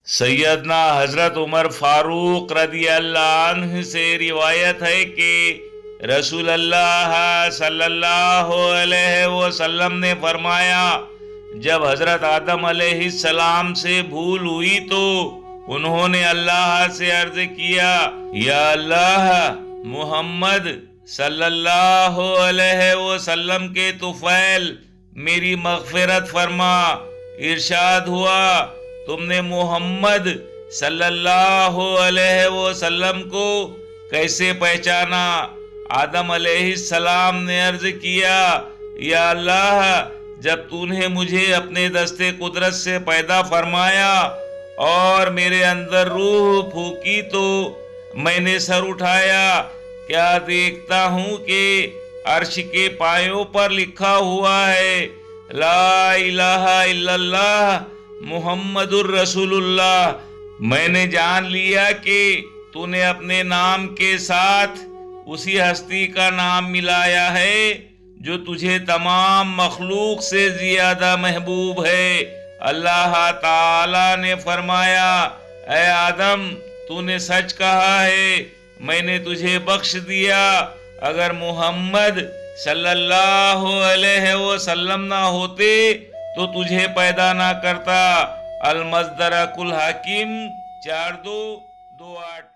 سیدنا حضرت عمر فاروق رضی اللہ عنہ سے روایت ہے کہ رسول اللہ صلی اللہ علیہ وسلم نے فرمایا، جب حضرت آدم علیہ السلام سے بھول ہوئی تو انہوں نے اللہ سے عرض کیا، یا اللہ، محمد صلی اللہ علیہ وسلم کے طفیل میری مغفرت فرما۔ ارشاد ہوا، تم نے محمد صلی اللہ علیہ وسلم کو کیسے پہچانا؟ آدم علیہ السلام نے عرض کیا، یا اللہ، جب تو نے مجھے اپنے دست قدرت سے پیدا فرمایا اور میرے اندر روح پھونکی تو میں نے سر اٹھایا، کیا دیکھتا ہوں کہ عرش کے پایوں پر لکھا ہوا ہے، لا الہ الا اللہ محمد الرسول اللہ۔ میں نے جان لیا کہ تو نے اپنے نام کے ساتھ اسی ہستی کا نام ملایا ہے جو تجھے تمام مخلوق سے زیادہ محبوب ہے۔ اللہ تعالی نے فرمایا، اے آدم، تو نے سچ کہا ہے، میں نے تجھے بخش دیا۔ اگر محمد صلی اللہ علیہ وسلم نہ ہوتے تو تجھے پیدا نہ کرتا۔ المصدرک الحکیم 4228۔